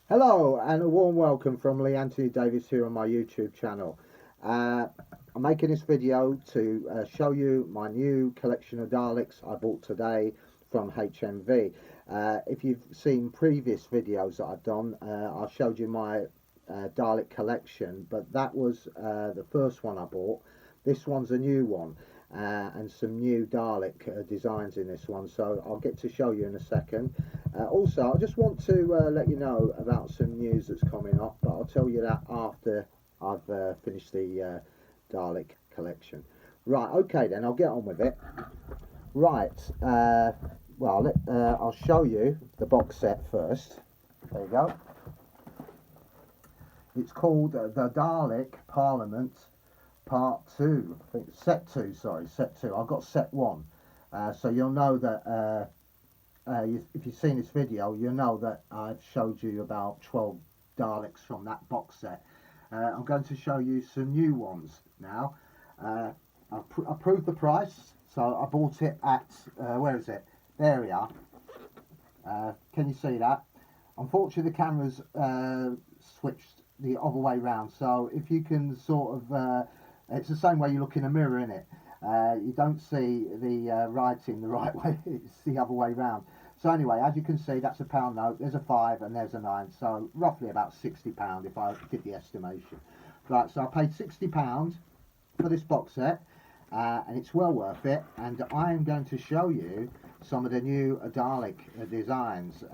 Hello and a warm welcome from Lee Anthony Davis here on my YouTube channel. I'm making this video to show you my new collection of Daleks I bought today from HMV. If you've seen previous videos that I've done, I showed you my Dalek collection, but that was the first one I bought. This one's a new one. And some new Dalek designs in this one, so I'll get to show you in a second. Also, I just want to let you know about some news that's coming up, but I'll tell you that after I've finished the Dalek collection. Right, okay then, I'll get on with it. Right, I'll show you the box set first. There you go. It's called the Dalek Parliament Part 2. I think set 2, sorry, set 2. I've got set 1. So you'll know that if you've seen this video, you'll know that I've showed you about 12 Daleks from that box set. I'm going to show you some new ones now. I proved the price, so I bought it at, where is it? There we are. Can you see that? Unfortunately, the camera's switched the other way round, so if you can sort of, it's the same way you look in a mirror, innit? You don't see the writing the right way, it's the other way round. So anyway, as you can see, that's a £1 note, there's a 5 and there's a 9, so roughly about £60 if I did the estimation. Right, so I paid £60 for this box set, and it's well worth it, and I am going to show you some of the new Dalek designs,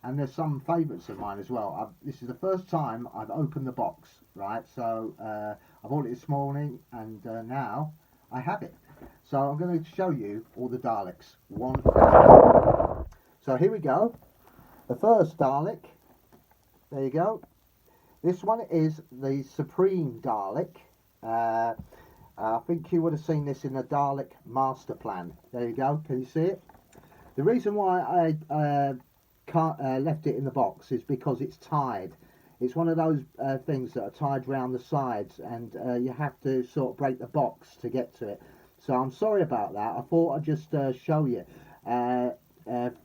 and there's some favourites of mine as well. This is the first time I've opened the box, right, so I bought it this morning, and now I have it. So I'm going to show you all the Daleks, one. So here we go. The first Dalek, there you go. This one is the Supreme Dalek. I think you would have seen this in the Dalek Master Plan. There you go, can you see it? The reason why I left it in the box is because it's tied. It's one of those things that are tied round the sides, and you have to sort of break the box to get to it. So I'm sorry about that. I thought I'd just show you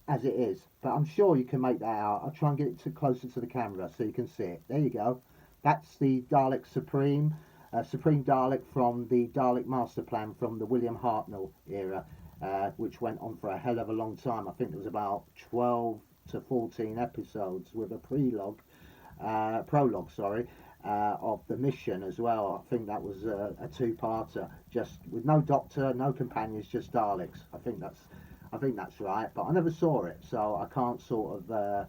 as it is, but I'm sure you can make that out. I'll try and get it closer to the camera so you can see it. There you go. That's the Dalek Supreme, Supreme Dalek from the Dalek Master Plan from the William Hartnell era, which went on for a hell of a long time. I think it was about 12 to 14 episodes with a prologue, sorry, of the mission as well. I think that was a two-parter, just with no Doctor, no companions, just Daleks. I think that's right, but I never saw it, so I can't sort of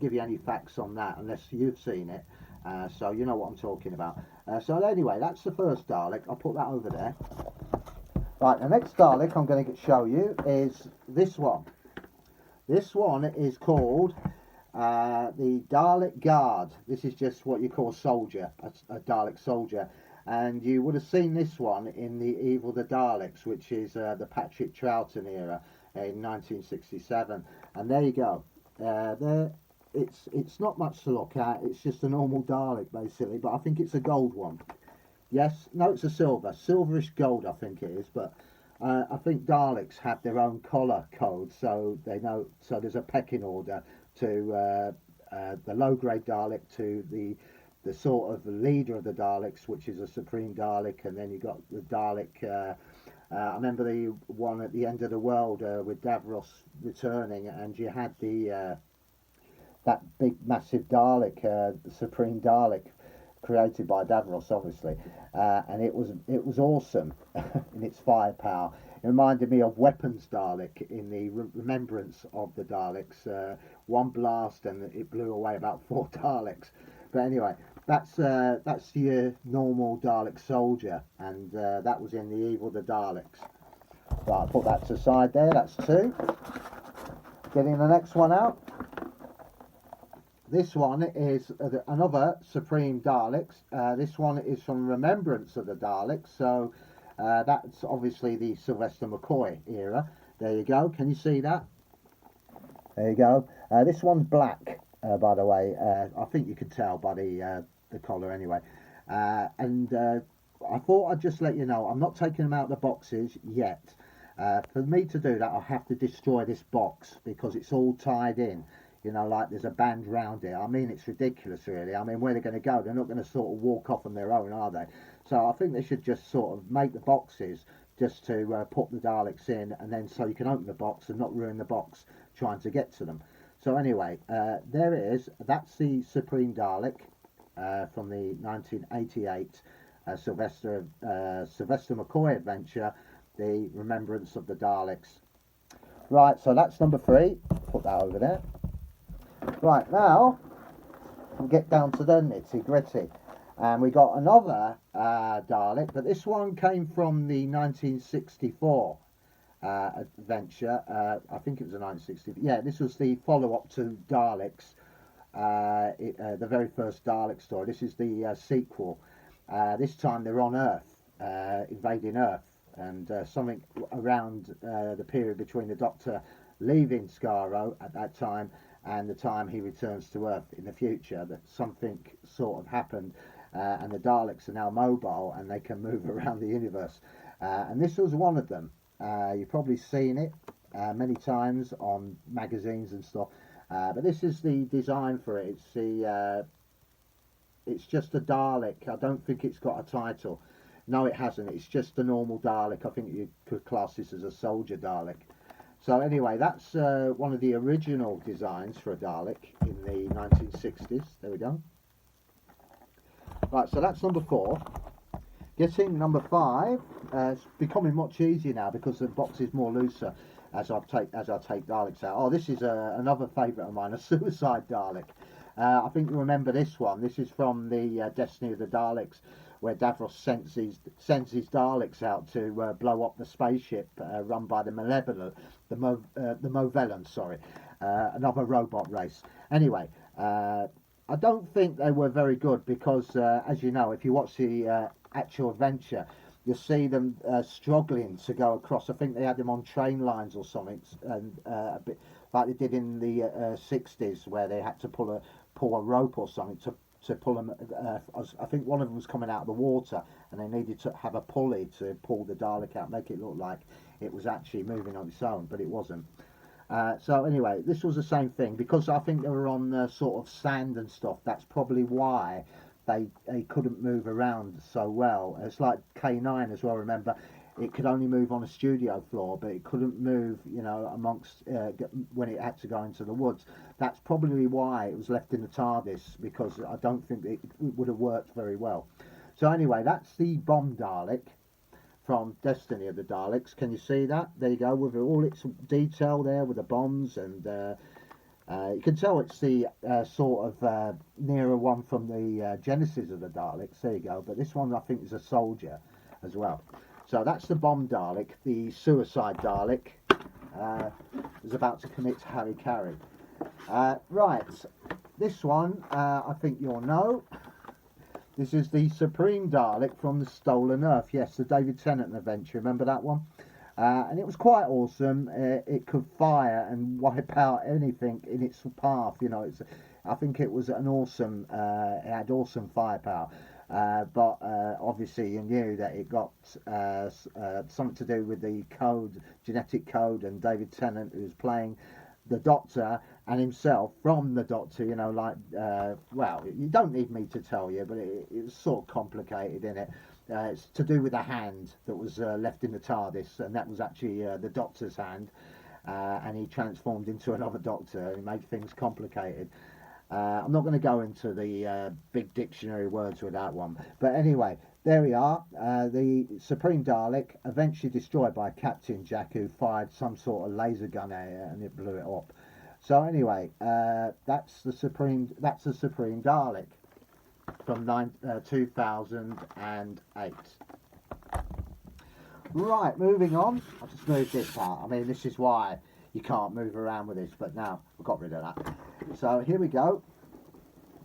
give you any facts on that unless you've seen it. So you know what I'm talking about. So anyway, that's the first Dalek. I'll put that over there. Right, the next Dalek I'm going to show you is this one. This one is called the Dalek Guard. This is just what you call a soldier, a Dalek soldier. And you would have seen this one in the Evil the Daleks, which is the Patrick Troughton era in 1967. And there you go. It's not much to look at. It's just a normal Dalek basically, but I think it's a gold one. Yes, no, it's a silverish gold, I think it is. But I think Daleks have their own collar code, so they know. So there's a pecking order to the low grade Dalek to the sort of leader of the Daleks, which is a Supreme Dalek, and then you got the Dalek. I remember the one at the end of the world with Davros returning, and you had the that big massive Dalek, the Supreme Dalek, created by Davros, obviously, and it was awesome in its firepower. It reminded me of Weapons Dalek in the remembrance of the Daleks. One blast and it blew away about 4 Daleks. But anyway, that's your normal Dalek soldier, and that was in the Evil the Daleks. Right, I'll put that to the side there. That's 2. Getting the next one out. This one is another Supreme Daleks. This one is from Remembrance of the Daleks, so that's obviously the Sylvester McCoy era. There you go. Can you see that? There you go. This one's black, by the way. I think you could tell by the collar anyway. And I thought I'd just let you know, I'm not taking them out of the boxes yet. For me to do that, I have to destroy this box because it's all tied in. You know, like there's a band round it. I mean, it's ridiculous, really. I mean, where they're going to go? They're not going to sort of walk off on their own, are they? So I think they should just sort of make the boxes just to put the Daleks in, and then so you can open the box and not ruin the box trying to get to them. So anyway, there it is. That's the Supreme Dalek from the 1988 Sylvester McCoy adventure, The Remembrance of the Daleks. Right, so that's number 3. Put that over there. Right, now we'll get down to the nitty gritty. And we got another Dalek, but this one came from the 1964 adventure. I think it was a 1960. Yeah, this was the follow-up to Daleks, the very first Dalek story. This is the sequel. This time they're on Earth, invading Earth, and something around the period between the Doctor leaving Skaro at that time and the time he returns to Earth in the future, that something sort of happened, and the Daleks are now mobile and they can move around the universe. And this was one of them. You've probably seen it many times on magazines and stuff. But this is the design for it. It's just a Dalek. I don't think it's got a title. No, it hasn't. It's just a normal Dalek. I think you could class this as a soldier Dalek. So anyway, that's one of the original designs for a Dalek in the 1960s. There we go. Right, so that's number 4. Getting number 5. It's becoming much easier now because the box is more looser as I take Daleks out. Oh, this is another favourite of mine, a suicide Dalek. I think you remember this one. This is from the Destiny of the Daleks, where Davros sends his Daleks out to blow up the spaceship run by the Malevolent, the Movellan, sorry, another robot race. Anyway, I don't think they were very good because, as you know, if you watch the actual adventure, you'll see them struggling to go across. I think they had them on train lines or something, and a bit like they did in the 60s, where they had to pull a rope or something to pull them. I think one of them was coming out of the water, and they needed to have a pulley to pull the Dalek out, make it look like it was actually moving on its own, but it wasn't. So anyway, this was the same thing, because I think they were on sort of sand and stuff. That's probably why they couldn't move around so well. It's like K9 as well. Remember, it could only move on a studio floor, but it couldn't move, you know, amongst when it had to go into the woods. That's probably why it was left in the TARDIS, because I don't think it would have worked very well. So anyway, that's the bomb Dalek from Destiny of the Daleks. Can you see that? There you go, with all its detail there with the bombs, and you can tell it's the sort of nearer one from the Genesis of the Daleks. There you go. But this one I think is a soldier as well. So that's the bomb Dalek. The suicide Dalek is about to commit Harry-Carry. Right, this one I think you'll know. This is the Supreme Dalek from the Stolen Earth. Yes, the David Tennant adventure. Remember that one? And it was quite awesome. It could fire and wipe out anything in its path. You know, I think it was an awesome. It had awesome firepower. But obviously, you knew that it got something to do with the code, genetic code, and David Tennant, who was playing the Doctor and himself from the Doctor, you know, like, well, you don't need me to tell you, but it's sort of complicated in it. It's to do with a hand that was left in the TARDIS, and that was actually the Doctor's hand, and he transformed into another Doctor, and made things complicated. I'm not going to go into the big dictionary words with that one, but anyway, there we are. The Supreme Dalek, eventually destroyed by Captain Jack, who fired some sort of laser gun at it and it blew it up. So anyway, that's the Supreme Dalek from 2008. Right, moving on. I'll just move this out. I mean, this is why you can't move around with this, but now we've got rid of that. So here we go.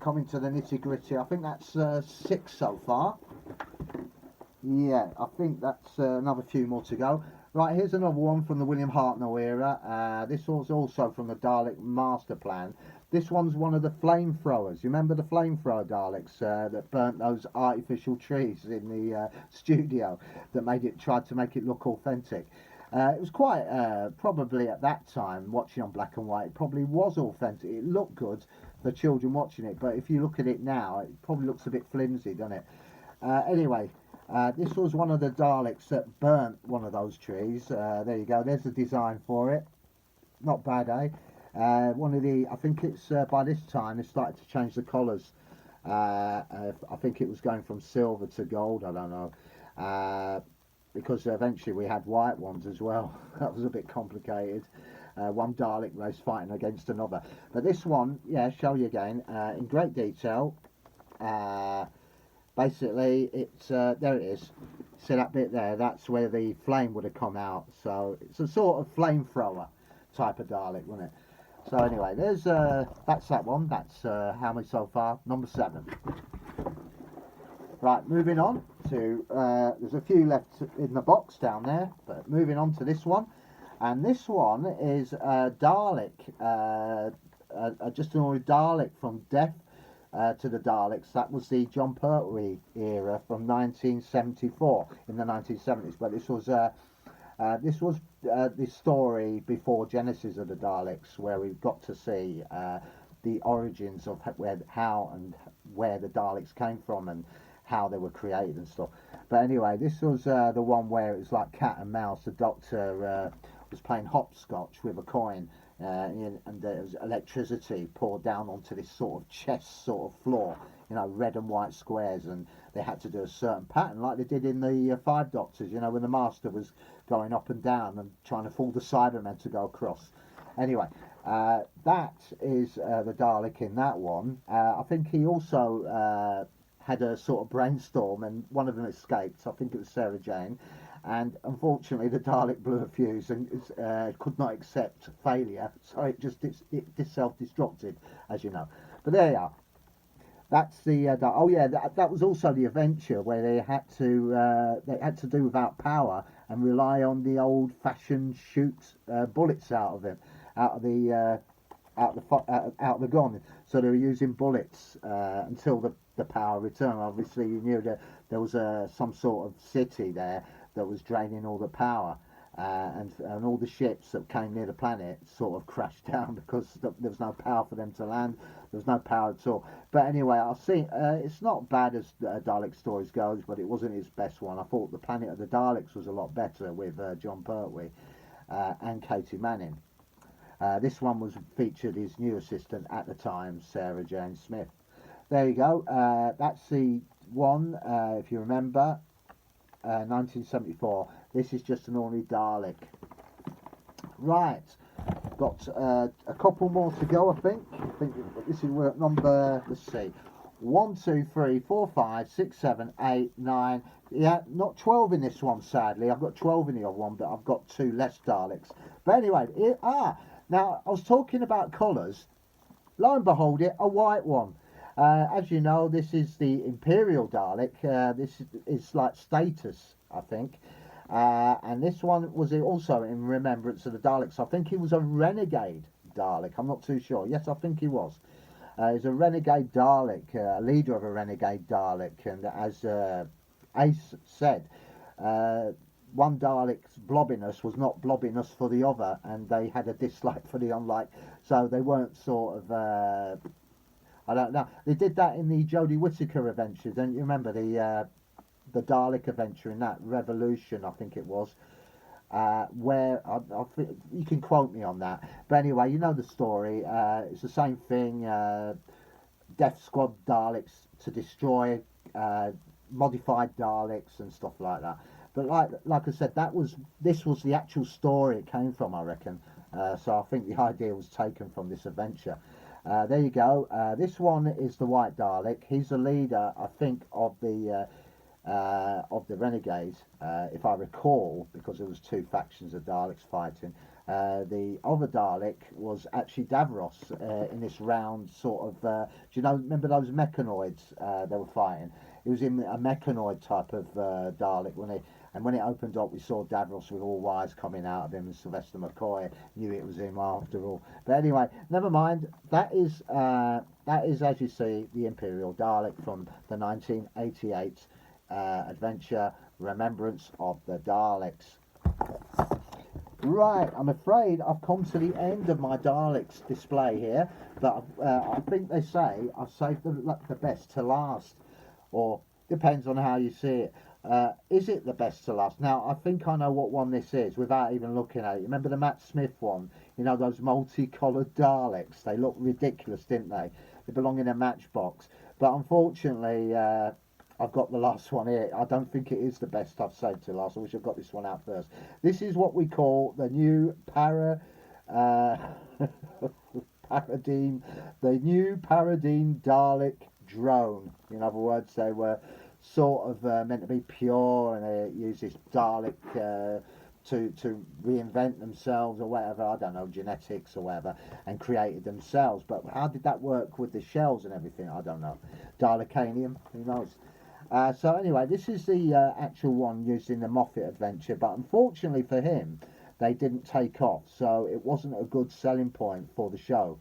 Coming to the nitty gritty. I think that's 6 so far. Yeah, I think that's another few more to go. Right, here's another one from the William Hartnell era. This was also from the Dalek Master Plan. This one's one of the flamethrowers. You remember the flamethrower Daleks that burnt those artificial trees in the studio that tried to make it look authentic? It was quite, probably at that time, watching on black and white, it probably was authentic. It looked good for children watching it, but if you look at it now, it probably looks a bit flimsy, doesn't it? Anyway, this was one of the Daleks that burnt one of those trees. There you go, there's the design for it. Not bad, eh? One of the, I think it's by this time they started to change the colours. I think it was going from silver to gold, I don't know. Because eventually we had white ones as well. That was a bit complicated. One Dalek race fighting against another. But this one, yeah, show you again in great detail. Basically, it's there it is. See that bit there? That's where the flame would have come out. So it's a sort of flamethrower type of Dalek, wasn't it? So anyway, there's that's that one. That's how many so far? Number 7. Right, moving on to there's a few left in the box down there, but moving on to this one, and this one is Dalek, just an ordinary Dalek from Death to the Daleks. That was the John Pertwee era from 1974 in the 1970s, but this was the story before Genesis of the Daleks, where we got to see the origins of how and where the Daleks came from and how they were created and stuff. But anyway, this was the one where it was like cat and mouse. The Doctor was playing hopscotch with a coin, and there was electricity poured down onto this sort of chest sort of floor, you know, red and white squares, and they had to do a certain pattern like they did in the Five Doctors, you know, when the Master was going up and down and trying to fool the Cybermen to go across. Anyway, that is the Dalek in that one. I think he also had a sort of brainstorm, and one of them escaped. I think it was Sarah Jane, and unfortunately the Dalek blew a fuse and could not accept failure, so it just self-destructed, as you know. But there you are. That's the oh yeah, that was also the adventure where they had to do without power and rely on the old-fashioned shoot bullets out of him, out of the out of the gun. So they were using bullets until the power returned. Obviously, you knew that there was some sort of city there that was draining all the power, and all the ships that came near the planet sort of crashed down because there was no power for them to land. There was no power at all. But anyway, I'll see. It's not bad as Dalek Stories goes, but it wasn't his best one. I thought the Planet of the Daleks was a lot better with John Pertwee and Katie Manning. This one was featured his new assistant at the time, Sarah Jane Smith. There you go. That's the one, if you remember, 1974. This is just an ordinary Dalek. Right. Got a couple more to go, I think. This is number, let's see, 1, 2, 3, 4, 5, 6, 7, 8, 9. Yeah, not 12 in this one, sadly. I've got 12 in the other one, but I've got 2 less Daleks. But anyway, now I was talking about colours. Lo and behold, a white one. As you know, this is the Imperial Dalek. This is like status, I think. And this one was also in remembrance of the Daleks. I think he was a renegade Dalek. I'm not too sure. Yes, I think he was. He's a renegade Dalek, a leader of a renegade Dalek. And as Ace said, one Dalek's blobbiness was not blobbiness for the other, and they had a dislike for the unlike. So they weren't sort of... I don't know. They did that in the Jodie Whittaker adventure. Don't you remember the Dalek adventure in that Revolution? I think it was. Where you can quote me on that. But anyway, you know the story. It's the same thing. Death Squad Daleks to destroy modified Daleks and stuff like that. But like I said, this was the actual story it came from, I reckon. So I think the idea was taken from this adventure. There you go. This one is the White Dalek. He's the leader, I think, of the Renegades, if I recall, because there was 2 factions of Daleks fighting. The other Dalek was actually Davros in this round sort of. Do you know? Remember those mechanoids they were fighting? It was in a mechanoid type of Dalek when it opened up, we saw Davros with all wires coming out of him, and Sylvester McCoy knew it was him after all. But anyway, never mind. That is, as you see, the Imperial Dalek from the 1988 adventure, Remembrance of the Daleks. Right, I'm afraid I've come to the end of my Daleks display here, but I think they say I've saved the best to last, or depends on how you see it. Is it the best to last? Now, I think I know what one this is without even looking at it. Remember the Matt Smith one? You know, those multicoloured Daleks? They look ridiculous, didn't they? They belong in a matchbox. But unfortunately, I've got the last one here. I don't think it is the best I've saved to last. I wish I've got this one out first. This is what we call the new uh, paradigm, the new paradigm Dalek drone. In other words, they were sort of meant to be pure, and they use this Dalek to reinvent themselves or whatever. I don't know, genetics or whatever, and created themselves. But how did that work with the shells and everything? I don't know. Dalekanium, who knows? So anyway, this is the actual one used in the Moffat adventure, but unfortunately for him, they didn't take off, so it wasn't a good selling point for the show.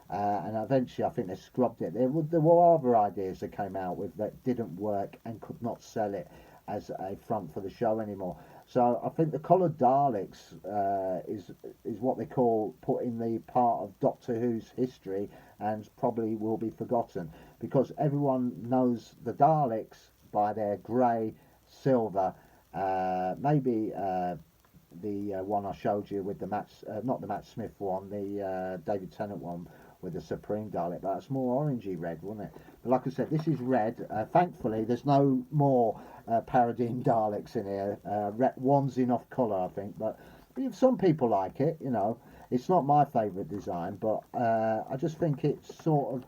And eventually, I think they scrubbed it. There were other ideas that came out with that didn't work and could not sell it as a front for the show anymore. So I think the coloured Daleks is what they call putting the part of Doctor Who's history and probably will be forgotten because everyone knows the Daleks by their grey, silver, maybe the one I showed you with the not the Matt Smith one, the David Tennant one with the Supreme Dalek, but it's more orangey red, wasn't it? But like I said, this is red. Thankfully, there's no more Paradigm Daleks in here. One's enough colour, I think, but some people like it, you know. It's not my favourite design, but I just think it's sort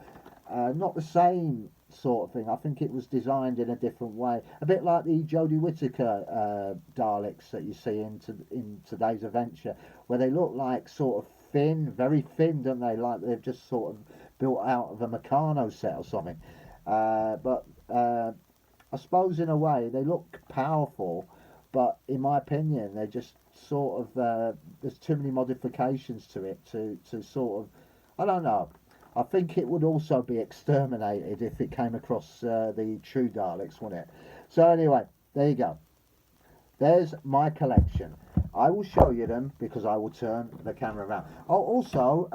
of not the same sort of thing. I think it was designed in a different way, a bit like the Jodie Whittaker Daleks that you see in today's adventure, where they look like sort of thin, very thin, don't they? Like they've just sort of built out of a Meccano set or something. But I suppose in a way they look powerful, but in my opinion they're just sort of there's too many modifications to it to sort of, I don't know. I think it would also be exterminated if it came across the true Daleks, wouldn't it? So anyway, there you go. There's my collection. I will show you them because I will turn the camera around. Oh, also,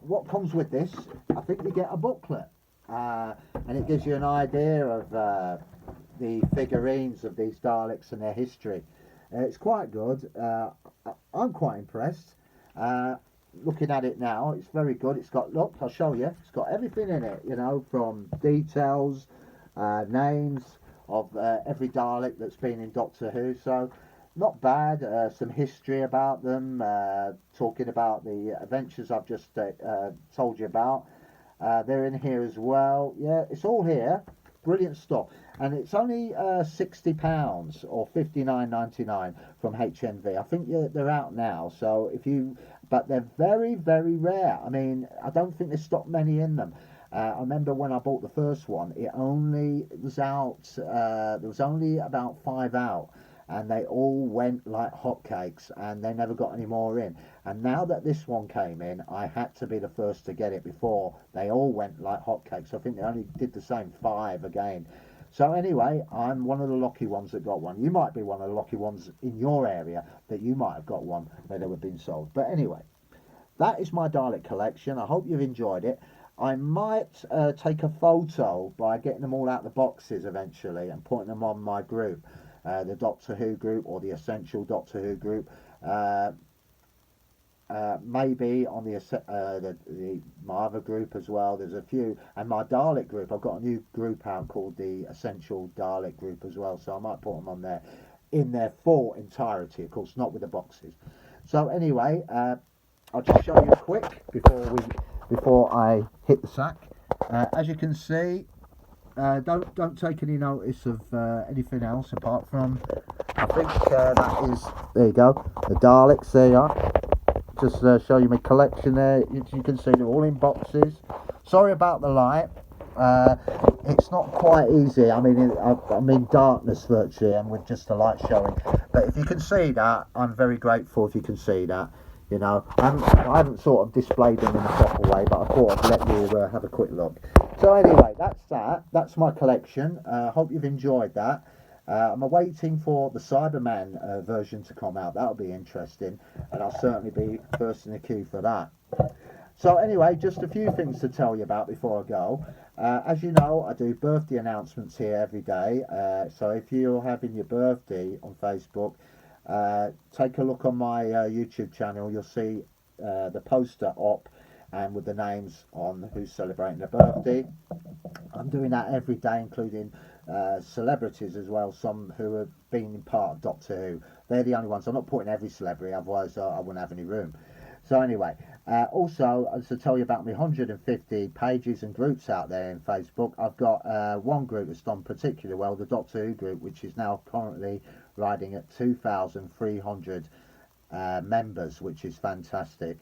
what comes with this, I think you get a booklet. And it gives you an idea of the figurines of these Daleks and their history. It's quite good. I'm quite impressed. Looking at it now, it's very good. It's got, look, I'll show you. It's got everything in it, you know, from details, names of every Dalek that's been in Doctor Who. So, not bad. Some history about them, talking about the adventures I've just told you about. They're in here as well. Yeah, it's all here. Brilliant stuff. And it's only £60 or £59.99 from HMV. I think they're out now. So if you, but they're very, very rare. I mean, I don't think there's stock many in them. I remember when I bought the first one, it was out. There was only about 5 out. And they all went like hotcakes, and they never got any more in. And now that this one came in, I had to be the first to get it before they all went like hotcakes. I think they only did the same 5 again. So anyway, I'm one of the lucky ones that got one. You might be one of the lucky ones in your area that you might have got one where they were being sold. But anyway, that is my Dalek collection. I hope you've enjoyed it. I might take a photo by getting them all out the boxes eventually and putting them on my group. The Doctor Who group or the Essential Doctor Who group, maybe on my other group as well. There's a few, and my Dalek group. I've got a new group out called the Essential Dalek group as well. So I might put them on there in their full entirety, of course, not with the boxes. So anyway, I'll just show you quick before I hit the sack. As you can see. Don't take any notice of anything else apart from, I think that is, there you go, the Daleks. There you are. Just show you my collection there. You can see they're all in boxes. Sorry about the light. It's not quite easy. I mean, I'm in darkness virtually and with just the light showing. But if you can see that, I'm very grateful if you can see that. You know, I haven't sort of displayed them in a proper way, but I thought I'd let you have a quick look. So anyway, that's my collection. Hope you've enjoyed that. I'm awaiting for the Cyberman version to come out. That'll be interesting, and I'll certainly be first in the queue for that. So anyway, just a few things to tell you about before I go. As you know, I do birthday announcements here every day. So if you're having your birthday on Facebook, take a look on my YouTube channel. You'll see the poster up and with the names on who's celebrating their birthday. I'm doing that every day, including celebrities as well, some who have been part of Doctor Who. They're the only ones. I'm not putting every celebrity, otherwise I wouldn't have any room. So anyway, also to tell you about my 150 pages and groups out there in Facebook, I've got one group that's done particularly well, the Doctor Who group, which is now currently riding at 2,300 members, which is fantastic.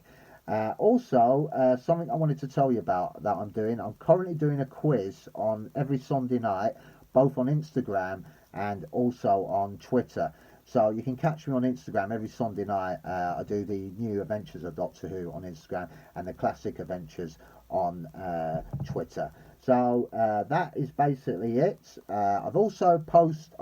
Also, something I wanted to tell you about that I'm doing. I'm currently doing a quiz on every Sunday night, both on Instagram and also on Twitter. So you can catch me on Instagram every Sunday night. I do the new adventures of Doctor Who on Instagram and the classic adventures on Twitter. So that is basically it. I also post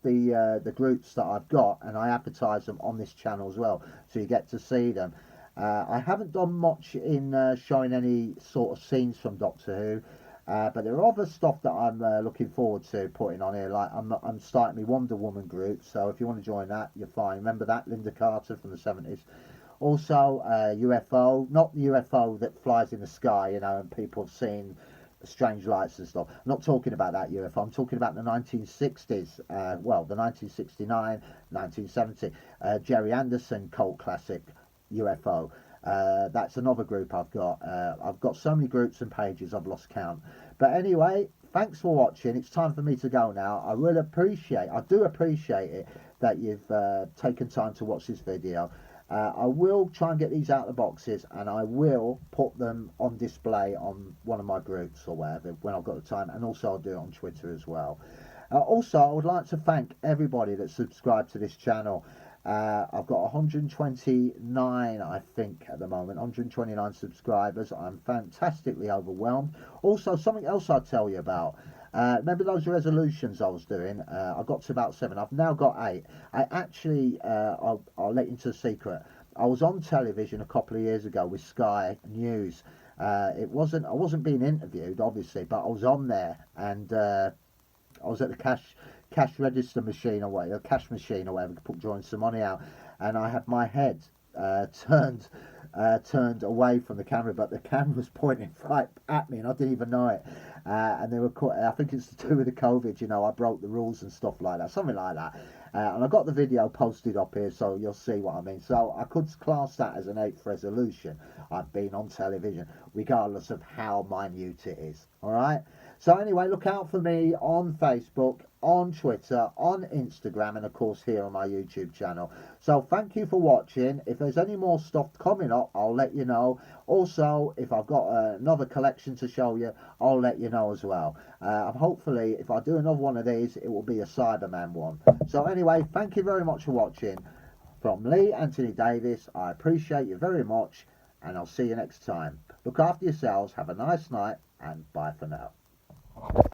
the groups that I've got, and I advertise them on this channel as well, so you get to see them. I haven't done much in showing any sort of scenes from Doctor Who, but there are other stuff that I'm looking forward to putting on here. Like I'm starting my Wonder Woman group, so if you want to join that, you're fine. Remember that, Linda Carter from the 70s. Also, UFO, not the UFO that flies in the sky, you know, and people have seen strange lights and stuff. I'm not talking about that UFO. I'm talking about the 1960s, well, the 1969, 1970 Jerry Anderson cult classic UFO. That's another group I've got. I've got so many groups and pages I've lost count. But anyway, thanks for watching. It's time for me to go now. I do appreciate it that you've taken time to watch this video. I will try and get these out of the boxes, and I will put them on display on one of my groups or whatever when I've got the time, and also I'll do it on Twitter as well. Also, I would like to thank everybody that subscribed to this channel. I've got 129, I think, at the moment, 129 subscribers. I'm fantastically overwhelmed. Also, something else I'll tell you about. Remember those resolutions I was doing? I got to about 7. I've now got 8. I actually, I'll let you into a secret. I was on television a couple of years ago with Sky News. I wasn't being interviewed, obviously, but I was on there, and I was at the cash register machine or whatever, cash machine or whatever, drawing some money out, and I had my head turned away from the camera, but the camera was pointing right at me, and I didn't even know it. And they were I think it's to do with the COVID, you know, I broke the rules and stuff like that, something like that. And I got the video posted up here, so you'll see what I mean. So I could class that as an 8th resolution. I've been on television, regardless of how minute it is. All right. So anyway, look out for me on Facebook, on Twitter, on Instagram, and of course here on my YouTube channel. So thank you for watching. If there's any more stuff coming up, I'll let you know. Also, if I've got another collection to show you, I'll let you know as well. Hopefully, if I do another one of these, it will be a Cyberman one. So anyway, thank you very much for watching. From Lee Anthony Davis, I appreciate you very much, and I'll see you next time. Look after yourselves, have a nice night, and bye for now.